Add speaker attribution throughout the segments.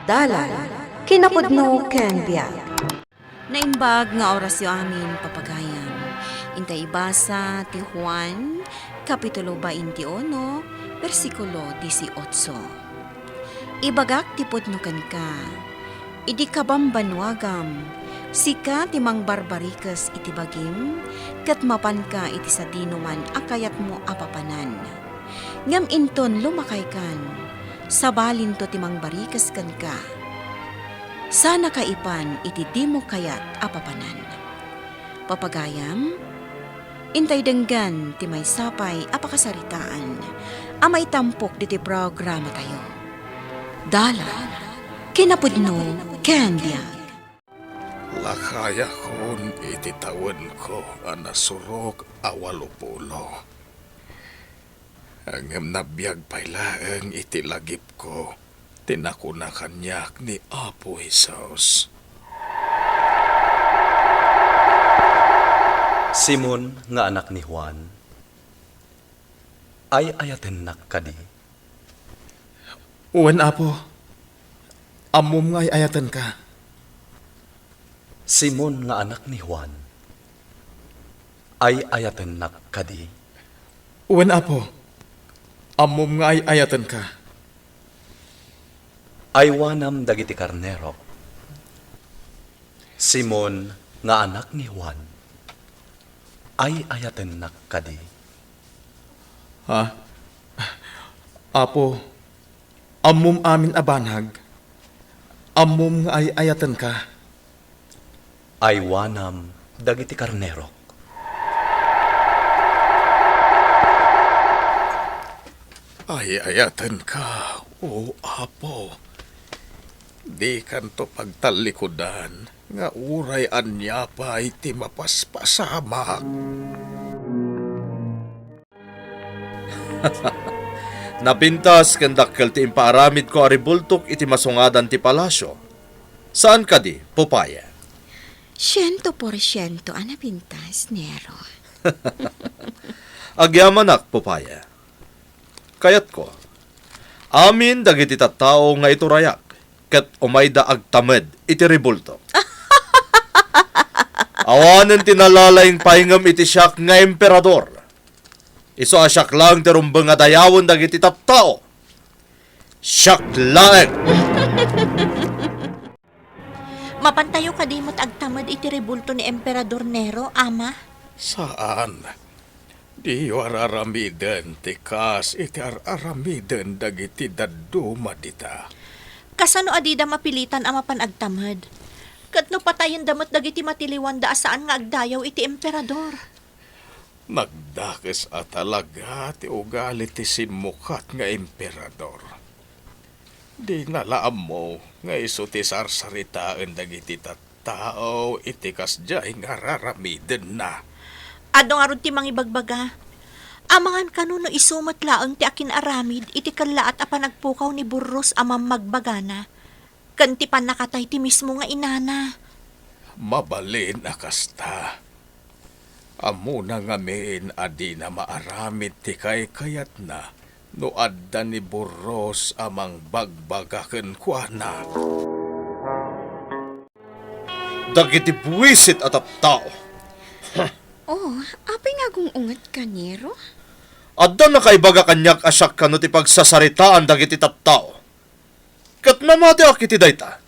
Speaker 1: Dalan, kinapudno ken biag.
Speaker 2: Naimbag nga orasyo amin papagayan. Intay ibasa ti Juan, Kapitulo 21, versikulo 18. Ibagak ti pudno ken ka, idi kabambanwagam, sika ti mang barbarikas iti bagim, kat mapan ka iti sadinuman akayat mo apapanan. Ngam inton lumakay kan, sabalin to ti mang barikas kan ka. Sana kaipan iti di mo kayat apapanan. Papagayam, intay denggan ti may sapay apakasaritaan, amay tampok diti programa tayo. Dalan, kinapudno, Candia.
Speaker 3: Lakaya kon iti tawen ko anasurok awalupulo. Angem nabiyag pailaeng iti lagip ko, tinakuna kanyak ni Apo Jesus.
Speaker 4: Simon nga anak ni Juan, ay ayaten kadi.
Speaker 3: Uwan, Apo. Amom nga'y ayatan ka.
Speaker 4: Simon nga anak ni Juan, ay ayaten kadi.
Speaker 3: Uwan, Apo. Amom nga'y ayatan ka.
Speaker 4: Ay wanam dagiti karnero. Simon nga anak ni Juan, ay ayaten kadi.
Speaker 3: Ha? Apo, amom amin abanhag. Amom nga'y ayatan ka.
Speaker 4: Ay wanam dagiti karnero.
Speaker 3: Ay ayatan ka, o Apo. Di kanto pagtalikodan, nga uray anya pa iti mapaspasamak.
Speaker 5: Napintas kendakkel ti impaaramid ko aribultok iti masungadan ti palasyo. Saan ka di, Popaya?
Speaker 2: 100% anapintas, Nero.
Speaker 5: Agyamanak, Popaya. Kayat ko, amin dagiti tattao nga iturayak, ket umayda agtamed iti ribultok. Awanen tinalalayng pahingam iti siyak nga emperador. Iso asyak lang ti rumbeng nga dayawon dagiti tattao. Siyak lang!
Speaker 6: Mapantayo kadimot agtamad iti rebulto ni Emperador Nero, ama?
Speaker 3: Saan? Di araramiden ti kas iti araramiden dagiti daduma dita.
Speaker 6: Kasano adida mapilitan ama pan agtamad? Kat no patayin damot dagiti matiliwan da asaan nga agdayaw iti Emperador.
Speaker 3: Nagdakes at talaga ti ugali ti simukat nga emperador. Di nalaam mo nga iso ti sarsaritaan dagiti tattao iti kasjay nga raramiden na.
Speaker 6: Ado nga ron ti mangibagbaga. Amangan kanuno isumat laeng ti akin aramid iti kanlaat a panagpukaw ni Burros amam magbagana. Kanti pan nakatay ti mismo nga inana.
Speaker 3: Mabalin akasta. Amo na ngamin adi na maaramid ti kay kayat na no adda ni Burros amang bagbagaken kuana.
Speaker 5: Dagiti buwisit at tattao.
Speaker 2: Oh, apay nga kung ungat ka, Nero?
Speaker 5: Adda na kaibaga kanyak asyak kano ti pagsasaritaan dagiti tattao. Kat mamati akiti dayta.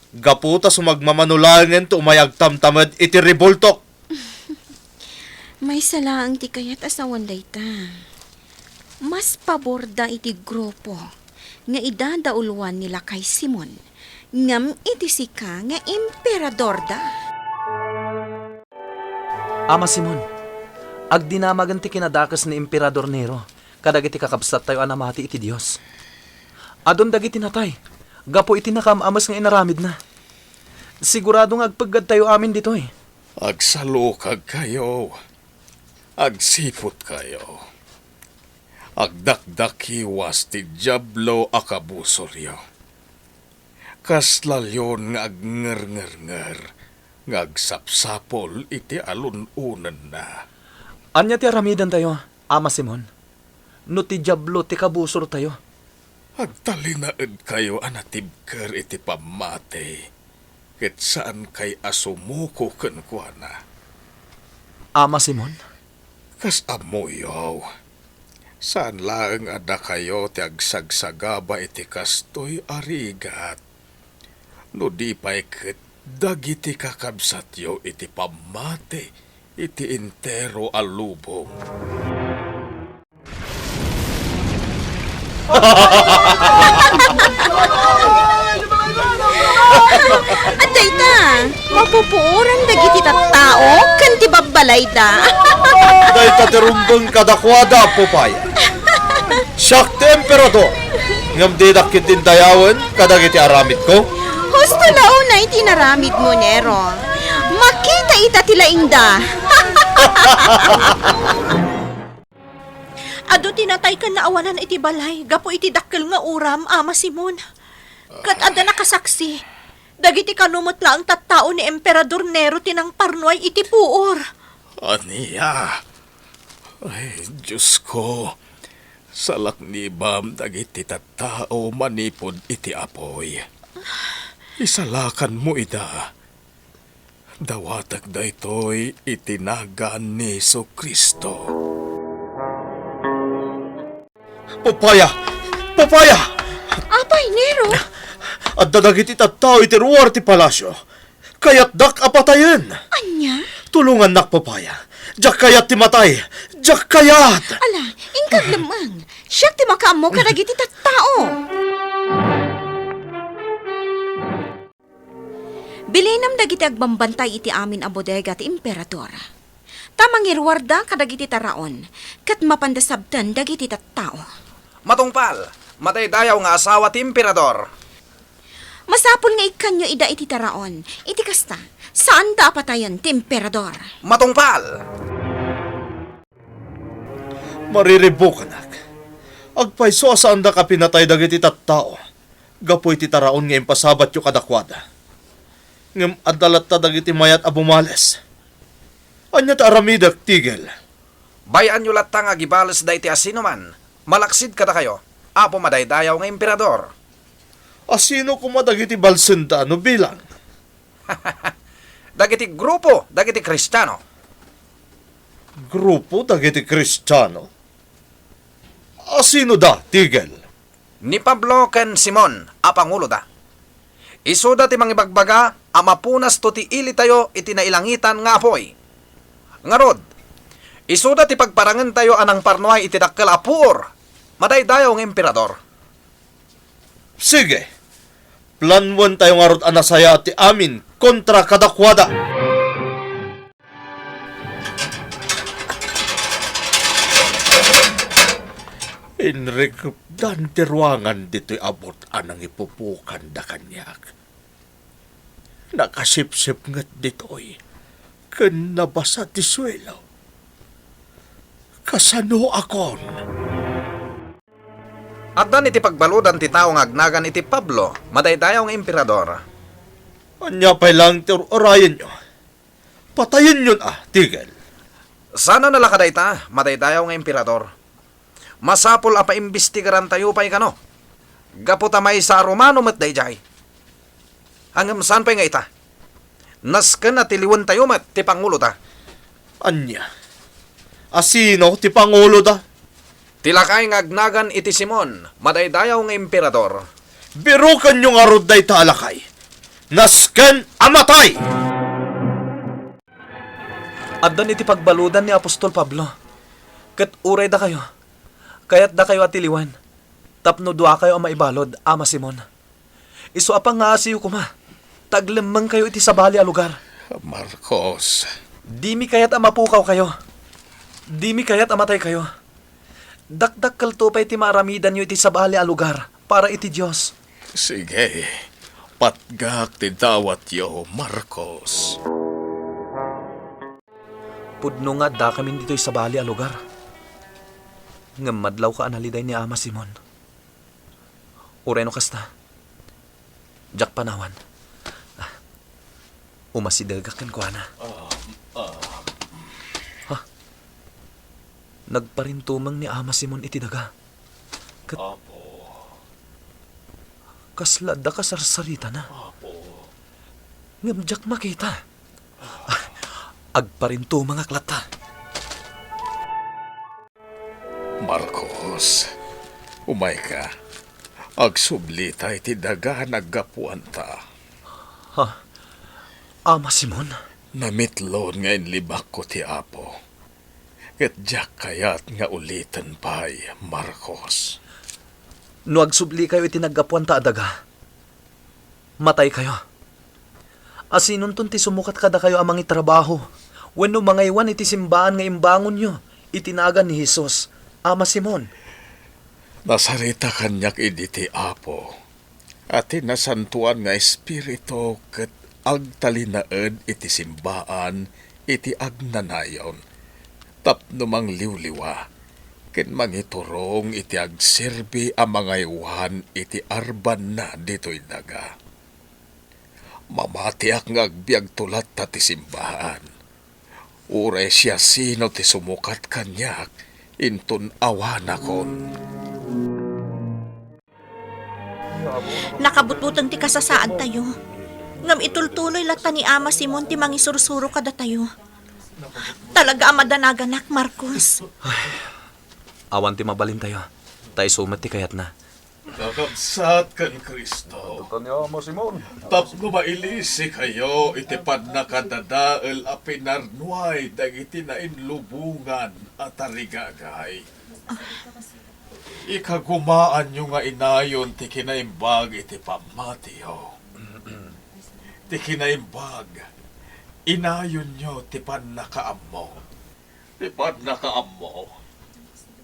Speaker 5: Gaputa sumagmamanulangen to umayagtamtamad iti ribultok.
Speaker 2: May salaang ti kayat asawan dayta. Mas paborda iti grupo nga idadauluan nila kay Simon. Ngam iti sika nga emperador da.
Speaker 4: Ama Simon, agdinamagan ti kinadakas ni Emperador Nero, kadagiti kakabsat tayo anamati iti Dios. Adon dagiti natay, gapo iti nakamamas nga inaramid na. Sigurado nga agpaggad tayo amin dito eh.
Speaker 3: Agsalukag kayo. Agsipot kayo. Agdakdakiwas ti Diablo akabusoryo. Kaslalyon nga agnger-nger-nger, nga agsapsapol iti alununan na.
Speaker 4: Anya ti aramidan tayo, Ama Simon. No ti Diablo ti kabusor tayo.
Speaker 3: Agtalinaed kayo anatibker iti pamate. Ket saan kay asumuko ken kuana.
Speaker 4: Ama Simon,
Speaker 3: Kas amoyaw. Saan laeng ada kayo ti agsagsagaba iti kastoy arigat. No di pa'y ket dagiti kakabsatyo iti pamate iti entero alubong.
Speaker 2: At dayta, mapupuuran dagiti tattao kan ti babbalay da.
Speaker 5: Day tatirumbang kadakwada, Popaya. Siyak ti emperador. Ngam di dakit din dayawan, kadagiti aramid ko.
Speaker 2: Husto lao na itinaramid mo, Nero. Makita ita tila ingda.
Speaker 6: Ado tinatay ka na awanan iti balay, gapo iti dakkel nga uram, Ama Simon. Kat ada nakasaksi, dagiti kanumot la ang tattao ni Emperador Nero tinang parnoy iti puor.
Speaker 3: Aniya. Ay, Diyos ko. Salak ni Bam dagiti tattao manipod iti apoy. Isalakan mo ida. Dawatag daytoy itinagan ni Kristo.
Speaker 5: Popaya! Popaya!
Speaker 2: Apay, Nero.
Speaker 5: At dadagiti tattao iti ruwar ti palasyo. Kayat dak apatayen.
Speaker 2: Anya?
Speaker 5: Tulungan nak, Popaya. Jak kayat ti matay. Jak kayat!
Speaker 2: Ala, ingkag lamang. Siyak ti makaamo kadagiti tattao. Bilinam dagiti agbambantay iti amin a bodega ti Emperador. Tamang irwarda kadagiti taraon, kat mapandasabtan dagiti tattao.
Speaker 4: matungpal, matay dayaw nga asawa ti Emperador.
Speaker 2: Masapul nga ikanyo ida iti taraon, iti kasta, saan da patayan ti Emperador?
Speaker 4: Matungpal!
Speaker 5: Mariribukanak. Agpaiso saan da ka pinatay dagiti tattao. Gapoy ti taraon nga impasabat yu kadakwada. Ngem adalat ta dagiti mayat abumales. Anya ta aramidak tigel.
Speaker 4: Bayan nyo latta nga gibales da iti asino man. Malaksid kada kayo. Apo madaydayaw nga Emperador.
Speaker 5: Asino kumadagiti balsenda no bilang?
Speaker 4: Dagiti grupo, dagiti Kristiyano.
Speaker 5: Grupo dagiti Kristiyano. Asino da, tigel?
Speaker 4: Ni Pablo ken Simon, apangulo da. Isuda ti mangibagbaga, amapunas to ti ili tayo iti nailangitan nga apoy. Ngarod, isuda ti pagparangan tayo anang parnoay iti dakkel apuor. Madaydayaw ng Emperador.
Speaker 5: Sige. Planwan tayo nga rod anasaya ti amin kontra kadakwada. Enrique, dan ti ruangan dito'y abot anang ipupukan da kanyak. Nakasipsip ngat dito'y ken nabasa ti suelo. Kasano akon?
Speaker 4: At dan iti pagbaludan ti tao nga agnagan iti Pablo, madaydayaw ng Emperador.
Speaker 5: Anya pa'y lang ti orayan nyo. Patayin yun tigel.
Speaker 4: Sana nalakadayta, madaydayaw ng Emperador. Masapol apa imbestigaran tayo pa'y kano. Gaputa may sa Romano mat dayjay. Hanggang saan pa'y nga ita? Nasken na tiliwan tayo mat ti Pangulo ta.
Speaker 5: Anya? Asino ti Pangulo da?
Speaker 4: Tilakay nga agnagan iti Simon, madaydayaw ng Emperador.
Speaker 5: Birukan nyo nga rod day talakay. Nasken amatay!
Speaker 4: Addan iti pagbaludan ni Apostol Pablo. Ket uray da kayo. Kayat da kayo atiliwan. Tapno dua kayo ang maibalod, Ama Simon. Isu apang nga asiyo kuma. Taglemang kayo iti sabali a lugar.
Speaker 3: Marcos,
Speaker 4: Di mi kayat ang mapukaw kayo. Di mi kayat amatay kayo. Dakdak kaltupay ti maramidan nyo iti sabali a lugar para iti Diyos.
Speaker 3: sige. Patgak ti dawat yo, Marcos.
Speaker 4: Pudno nga da kami dito'y sabali a lugar. Ngamadlaw ka analiday ni Ama Simon. Ureno kasta. Jak panawan. Umasidaga kan kuana. Ha? Nagparintumang ni Ama Simon iti daga. Kat, Kaslada ka sarsarita na. Ngamjak makita. Agparinto mga klata.
Speaker 3: Marcos, umay ka. Agsublita iti daga naggapuan ta.
Speaker 4: Ama Simon,
Speaker 3: Namitlon nga inlibak ko ti Apo. Ket jak kayat nga ulitin pa'y, Marcos.
Speaker 4: no agsubli kayo iti naggapuan ta adaga. Matay kayo. Asinon ton ti sumukat kada kayo amang itrabaho. Wenno mangaywan iti simbaan nga imbangon nyo, itinagan ni Jesus. Ama Simon,
Speaker 3: Nasarita kanyak idi ti Apo. At nasantuan nga espiritu ket agtalinaed iti simbaan iti agnanayon. Tapno mang liwliwa. Ken mangiturong iti agserbi ang mga iwan iti arban na dito'y daga. Mamatiak nga agbiag tulat ta ti simbahan. Uray siya sino ti sumukat kanyak, intun awanakon.
Speaker 6: Nakabutbutan ti kasasaan tayo. Ngam itultuloy lata ni Ama Simon ti mangisursuro kada tayo. Talaga amadanaгаnak, Marcos.
Speaker 4: awan ti mabalin tayo. Tay sumat ti kayat na.
Speaker 3: Nakabsat kan Kristo.
Speaker 4: Kanya Ama Simon.
Speaker 3: Tapno mailisi kayo iti nakadadael a pinarnuay dagiti na inlubungan at arigagay. Ikagumaan nyo nga inayon ti kinaimbag iti pamatiyo. Ti kinaimbag, inayon nyo ti panakaammo. Ti panakaammo,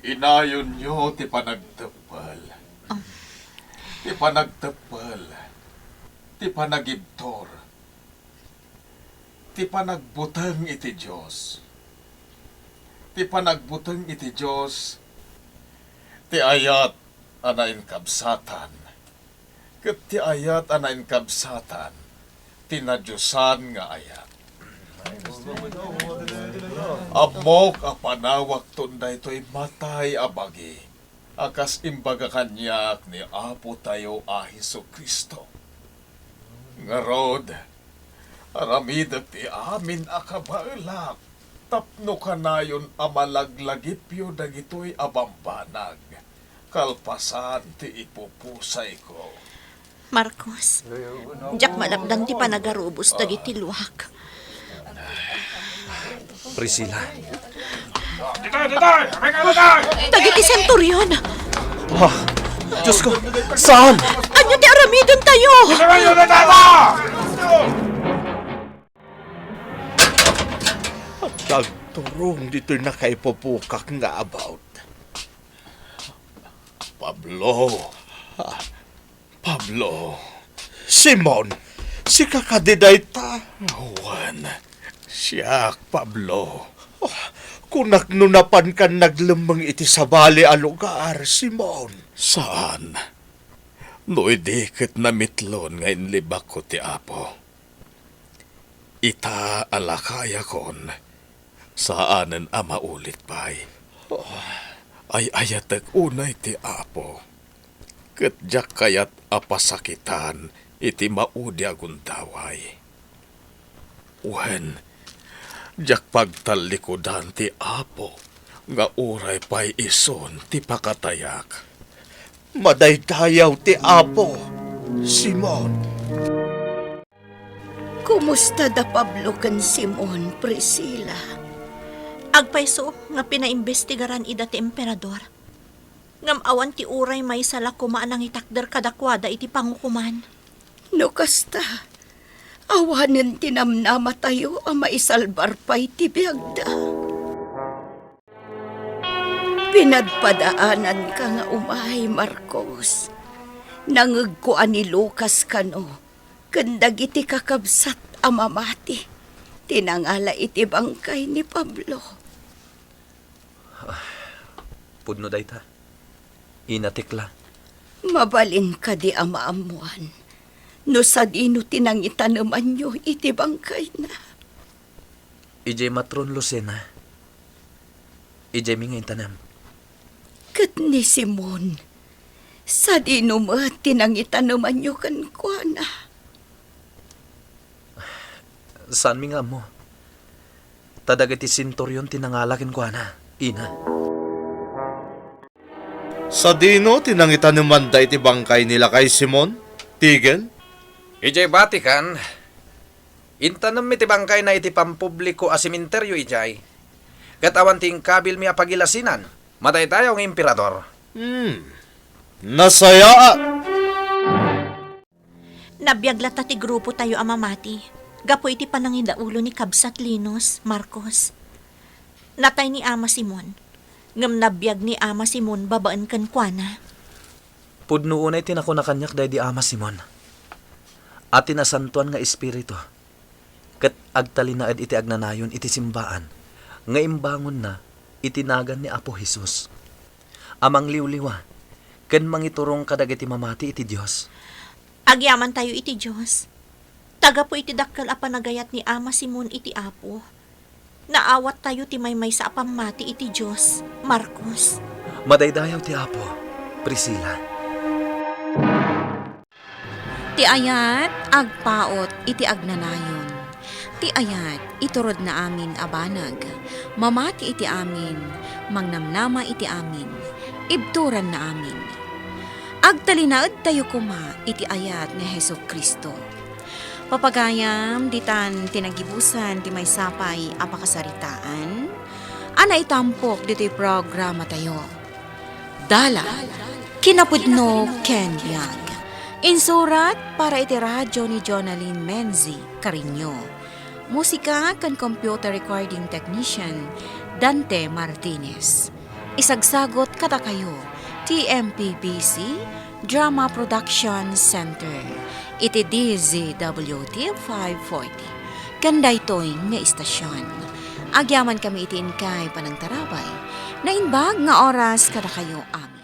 Speaker 3: inayon nyo ti panagtepal. Ti panagtepal, ti panagibtor, ti panagbuteng iti Diyos. Ti panagbuteng iti Diyos, ti ayat anain kabsatan. Ket ti ayat anain kabsatan, tinadyusan nga ayat. Amok a panawak tunday to'y matay abagi. Akas imbaga kanyak ni Apo tayo a Hesu Kristo. Ngarod, aramidak ti amin akabaelak. Tapno kanayon amalaglagipyo dagitoy abambanag. Kalpasan ti ipupusay ko.
Speaker 6: Marcos, jak malapdan ti panagarubos dagiti luwak.
Speaker 4: Priscilla.
Speaker 6: Dagiti senturyon.
Speaker 4: Diyos ko, saan?
Speaker 6: Anyo ti aramidon tayo.
Speaker 3: Nagturong dito na kay pupukak nga about. Pablo.
Speaker 5: Simon, si kakadiday ta.
Speaker 3: Juan. Siya, Pablo.
Speaker 5: Kunaknunapan kan naglemeng iti sabali a lugar, Simon.
Speaker 3: Saan? No idikit na mitlon nga inlibak ko ti Apo. Ita alakaya kon. Saanen ama ulit pa'y. Ay ayatek unay ti Apo. Ket jak kayat apasakitan iti maudi aguntaway. Wen, jak pagtalikodan ti Apo, nga uray pa'y ison ti pakatayak.
Speaker 5: Madaydayaw ti Apo, Simon.
Speaker 7: Kumusta da Pablo kan Simon, Priscilla?
Speaker 6: Agpayso nga pinaimbestigaran ida ti emperador. Ngam awan ti uray may sala kumaan ang itakder kadakwada iti pangukuman.
Speaker 7: No kasta, awanen tinamnama tayo ang maisalbar pa'y tibiyagda. Pinadpadaanan ka nga umay, Marcos. Nangagkuan ni Lucas kano, kandag iti kakabsat amamati. Tinangala iti bangkay ni Pablo.
Speaker 4: Pudno day ta. Inatikla.
Speaker 7: Mabalin ka di amaamuan. No sa dino tinangitanaman nyo, iti bangkay na.
Speaker 4: Ijay matron Lucena. Ijay mingay tanam.
Speaker 7: Kat ni Simon, Sa dinumat, tinangitan naman nyo kan kuana.
Speaker 4: Saan mi nga mo? Tadagiti sinturyon tinangalakin ko na, ina.
Speaker 5: Sa dino, tinangitan naman da iti bangkay nila kay Simon, Tigel.
Speaker 4: Ijay Vatican, intanam mi ti bangkay na iti pampubliko a sementeryo ijay. Katawan ting kabil mi apagilasinan, matay tayo ang emperador.
Speaker 5: Nasaya.
Speaker 6: Nabiyaglat ti grupo tayo amamati. Gapo iti panangindaulo ni Kabsat Linos, Marcos. Natay ni Ama Simon. Ngam nabiyag ni Ama Simon babaan kan kuana.
Speaker 4: Pudno unay tinako na kanyak day di Ama Simon. At tinasantuan nga espiritu. Kat agtalinaad iti agnanayon iti simbaan. Nga imbangon na itinagan ni Apo Jesus. Amang liwliwa. Ken mangiturong kadagiti mamati iti Dios.
Speaker 6: Agyaman tayo iti Diyos. Taga po iti dakkel a panagayat ni Ama Simon iti Apo. Naawat tayo ti maymay sa apamati iti Diyos, Marcos.
Speaker 4: Madaydayaw ti Apo, Priscilla.
Speaker 2: Ti ayat, agpaot, iti agnanayon. Ti ayat, iturod na amin abanag. Mamati iti amin, mangnamnama iti amin. Ibturan na amin. Agtalinaad tayo kuma, iti ayat ni Heso Kristo. Papagayam, ditan tinagibusan ti may sapay apakasaritaan. Ana itampok dito'y programa tayo. Dala, kinapudno Ken Biag. Insurat para iti radyo ni Jonalyn Menzi, Carino. Musika kan computer recording technician, Dante Martinez. Isagsagot kata kayo, TMPBC Drama Production Center. Iti DZWT 540. Kanday toy nga istasyon. Agyaman kami iti inkay panang tarabay. Na inbag nga oras kada kayo amin.